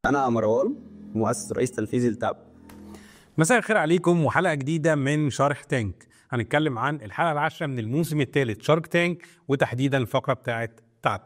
أنا مروان، مؤسس رئيس تنفيذي لتاب. مساء الخير عليكم وحلقة جديدة من شارك تانك. هنتكلم عن الحلقة العاشرة من الموسم الثالث شارك تانك، وتحديدا الفقرة بتاعت تاب.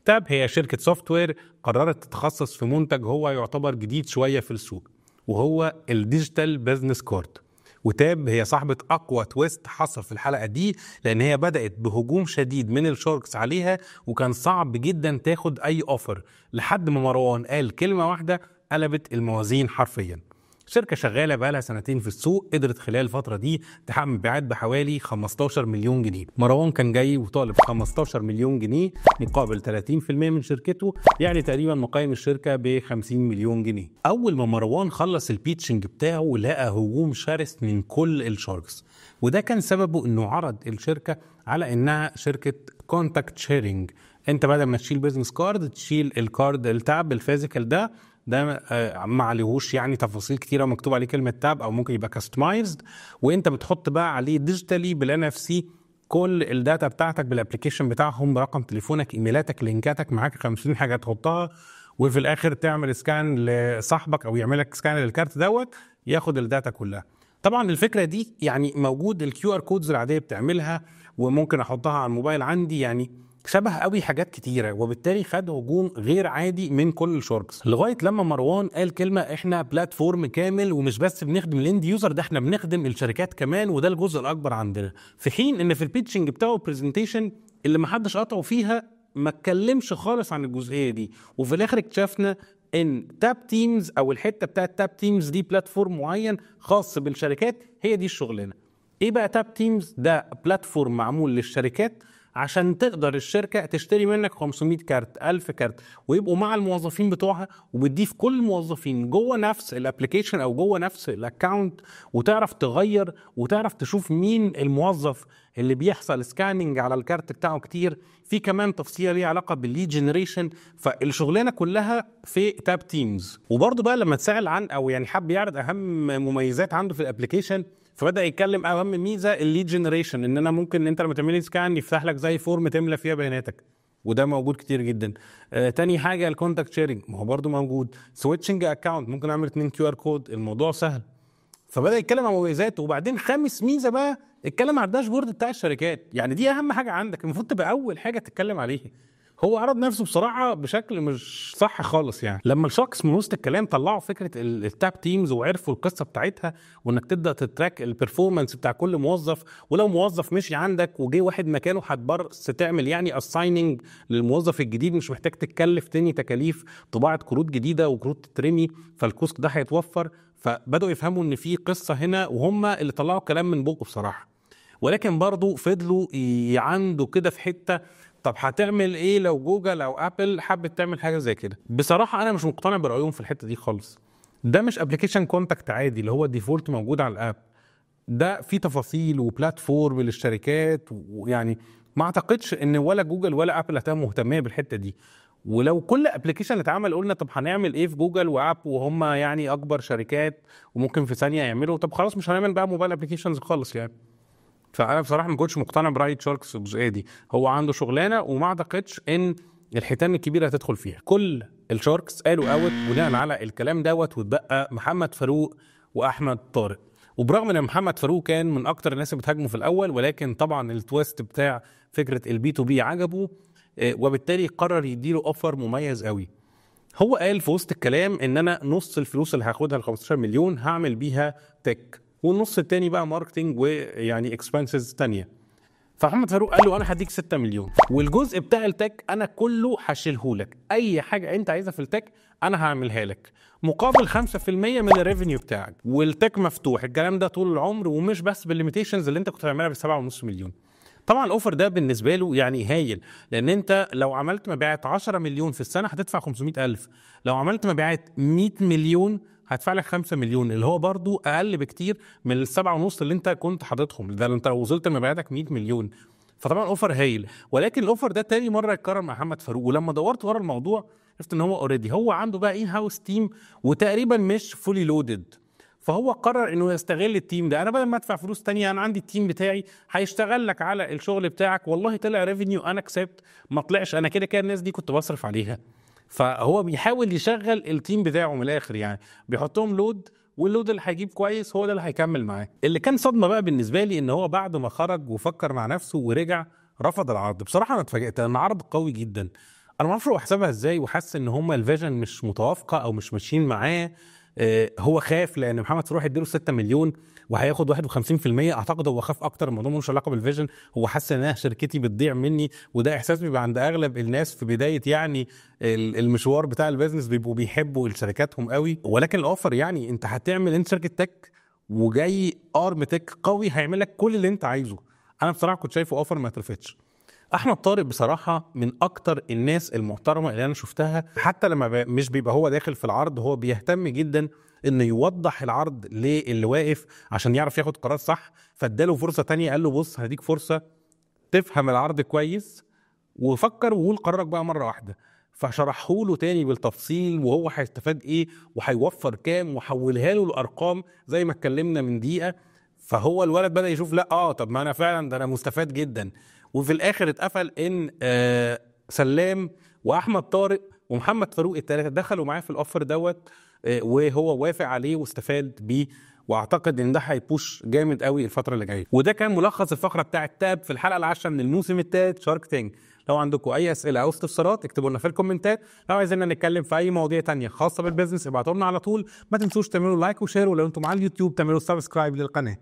تاب هي شركة سوفت وير قررت تتخصص في منتج هو يعتبر جديد شوية في السوق، وهو الديجيتال بيزنس كارد. وتاب هي صاحبة أقوى تويست حصل في الحلقة دي، لأن هي بدأت بهجوم شديد من الشاركس عليها، وكان صعب جدا تاخد أي أوفر لحد ما مروان قال كلمة واحدة قلبت الموازين حرفيا. شركة شغالة بقالها سنتين في السوق، قدرت خلال الفترة دي تحقق مبيعات بحوالي 15 مليون جنيه. مروان كان جاي وطالب 15 مليون جنيه مقابل 30% من شركته، يعني تقريبا مقايم الشركة ب 50 مليون جنيه. أول ما مروان خلص البيتشنج بتاعه لقى هجوم شرس من كل الشاركس، وده كان سببه إنه عرض الشركة على إنها شركة كونتاكت شيرنج. أنت بدل ما تشيل بيزنس كارد تشيل الكارد التاب الفيزيكال ده ما عليهوش يعني تفاصيل كتيره مكتوب عليه كلمه تاب، او ممكن يبقى كاستمايزد، وانت بتحط بقى عليه ديجيتالي بالان اف سي كل الداتا بتاعتك بالابلكيشن بتاعهم، برقم تليفونك، ايميلاتك، لينكاتك، معاك 50 حاجه تحطها، وفي الاخر تعمل سكان لصاحبك او يعمل لك سكان للكارت دوت ياخد الداتا كلها. طبعا الفكره دي يعني موجود الكيو ار كودز العاديه بتعملها، وممكن احطها على الموبايل عندي، يعني شبه قوي حاجات كتيره، وبالتالي خد هجوم غير عادي من كل الشاركس، لغايه لما مروان قال كلمه: احنا بلاتفورم كامل، ومش بس بنخدم الاند يوزر، ده احنا بنخدم الشركات كمان، وده الجزء الاكبر عندنا. في حين ان في البيتشنج بتاعه البرزنتيشن اللي ما حدش قطعه فيها ما اتكلمش خالص عن الجزئيه دي، وفي الاخر اكتشفنا ان تاب تيمز او الحته بتاعت تاب تيمز دي بلاتفورم معين خاص بالشركات، هي دي الشغلانه. ايه بقى تاب تيمز؟ ده بلاتفورم معمول للشركات عشان تقدر الشركة تشتري منك 500 كارت، 1000 كارت، ويبقوا مع الموظفين بتوعها، وبتضيف كل الموظفين جوه نفس الابليكيشن او جوه نفس الاكاونت، وتعرف تغير وتعرف تشوف مين الموظف اللي بيحصل سكاننج على الكارت بتاعه كتير. في كمان تفصيله ليها علاقه بالليد جنريشن. فالشغلانه كلها في تاب تيمز. وبرضه بقى لما تسأل عن او يعني حب يعرض اهم مميزات عنده في الابليكيشن، فبدأ يتكلم اهم ميزه الليد جنريشن، ان انا ممكن انت لما تعملي سكان يفتح لك زي فورم تملى فيها بياناتك، وده موجود كتير جدا. تاني حاجه الكونتاكت شيرنج، ما هو برضه موجود. سويتشنج اكاونت، ممكن اعمل 2 كيو ار كود، الموضوع سهل. فبدأ يتكلم عن مميزاته. وبعدين خامس ميزه بقى اتكلم على الداشبورد بتاع الشركات، يعني دي اهم حاجه عندك، المفروض تبقى اول حاجه تتكلم عليها. هو عرض نفسه بصراحه بشكل مش صح خالص. يعني لما الشخص من وسط الكلام طلعوا فكره التاب تيمز وعرفوا القصه بتاعتها، وانك تبدا تتراك البرفورمانس بتاع كل موظف، ولو موظف مشي عندك وجي واحد مكانه هتبرس تعمل يعني اسايننج للموظف الجديد، مش محتاج تتكلف تاني تكاليف طباعه كروت جديده وكروت تترمي، فالكوست ده هيتوفر. فبدأوا يفهموا ان في قصة هنا، وهم اللي طلعوا كلام من بوقه بصراحة. ولكن برضو فضلوا يعندوا كده في حتة: طب هتعمل ايه لو جوجل او ابل حبت تعمل حاجة زي كده؟ بصراحة انا مش مقتنع برأيهم في الحتة دي خالص. ده مش ابلكيشن كونتاكت عادي اللي هو الديفولت موجود على الاب، ده في تفاصيل وبلاتفورم للشركات، ويعني ما اعتقدش ان ولا جوجل ولا ابل هتبقى مهتميه بالحته دي. ولو كل ابلكيشن اتعمل قلنا طب هنعمل ايه في جوجل واب وهم يعني اكبر شركات وممكن في ثانيه يعملوا، طب خلاص مش هنعمل بقى موبايل ابلكيشنز خالص يعني. فانا بصراحه ما كنتش مقتنع براي شاركس في الجزئيه دي. هو عنده شغلانه وما اعتقدش ان الحيتان الكبيره هتدخل فيها. كل الشاركس قالوا اوت بناء على الكلام دوت، واتبقى محمد فاروق واحمد طارق. وبرغم ان محمد فاروق كان من اكتر الناس اللي بتهاجمه في الاول، ولكن طبعا التويست بتاع فكره البي تو بي عجبه، وبالتالي قرر يديله اوفر مميز قوي. هو قال في وسط الكلام ان انا نص الفلوس اللي هاخدها ال 15 مليون هعمل بيها تك، والنص التاني بقى ماركتنج ويعني اكسبنسز تانية. فمحمد فاروق قال له انا هديك 6 مليون، والجزء بتاع التك انا كله هشيلهولك، اي حاجه انت عايزها في التك انا هعملها لك مقابل 5% من الريفينيو بتاعك، والتك مفتوح الكلام ده طول العمر، ومش بس بالليميتيشنز اللي انت كنت هتعملها ب 7.5 مليون. طبعا الاوفر ده بالنسبه له يعني هايل، لان انت لو عملت مبيعات 10 مليون في السنه هتدفع 500,000، لو عملت مبيعات 100 مليون هدفع لك 5 مليون، اللي هو برضو اقل بكتير من السبعة ونص اللي انت كنت حاططهم. ده انت لو وصلت مبيعاتك 100 مليون، فطبعا اوفر هايل. ولكن الاوفر ده تاني مره يتكرر مع محمد فاروق، ولما دورت ورا الموضوع عرفت ان هو اوريدي هو عنده بقى ان هاوس تيم، وتقريبا مش فولي لودد. فهو قرر انه يستغل التيم ده. انا بدل ما ادفع فلوس تانية، انا عندي التيم بتاعي هيشتغل لك على الشغل بتاعك، والله طلع ريفينيو انا كسبت، ما طلعش انا كده كده الناس دي كنت بصرف عليها. فهو بيحاول يشغل التيم بتاعه من الاخر، يعني بيحطهم لود، واللود اللي هيجيب كويس هو ده اللي هيكمل معاه. اللي كان صدمه بقى بالنسبه لي ان هو بعد ما خرج وفكر مع نفسه ورجع رفض العرض. بصراحه انا اتفاجئت ان عرض قوي جدا، انا ما اعرفش هو حسبها ازاي، وحس ان هما الفيجن مش متوافقه او مش ماشيين معاه. هو خاف لان محمد فاروق هيديله 6 مليون وهياخد 51%. اعتقد هو خاف اكتر، الموضوع ملوش علاقه بالفيجن، هو حس ان انا شركتي بتضيع مني، وده احساس بيبقى عند اغلب الناس في بدايه يعني المشوار بتاع البيزنس، بيبقوا بيحبوا شركاتهم قوي. ولكن الاوفر يعني انت هتعمل انت شركه تك وجاي ارم تك قوي هيعمل لك كل اللي انت عايزه. انا بصراحه كنت شايفه اوفر ما اترفتش. احمد طارق بصراحه من اكتر الناس المحترمه اللي انا شفتها، حتى لما مش بيبقى هو داخل في العرض هو بيهتم جدا انه يوضح العرض للي واقف عشان يعرف ياخد قرار صح. فاداله فرصه تانية، قال له بص هديك فرصه تفهم العرض كويس وفكر وقول قرارك بقى مره واحده. فشرحه له تاني بالتفصيل وهو هيستفاد ايه وهيوفر كام، وحولها له الارقام زي ما اتكلمنا من دقيقه. فهو الولد بدأ يشوف لا طب ما انا فعلا ده انا مستفاد جدا. وفي الاخر اتقفل ان سلام واحمد طارق ومحمد فاروق الثلاثه دخلوا معاه في الاوفر دوت، وهو وافق عليه واستفاد بيه. واعتقد ان ده هيبوش جامد قوي الفتره اللي جايه. وده كان ملخص الفقره بتاعه تاب في الحلقه العاشره من الموسم الثالث شارك تانك. لو عندكم اي اسئله او استفسارات اكتبوا لنا في الكومنتات. لو عايزيننا نتكلم في اي مواضيع تانية خاصه بالبيزنس ابعتوا لنا على طول. ما تنسوش تعملوا لايك وشير، ولو انتم على اليوتيوب تعملوا سبسكرايب للقناه.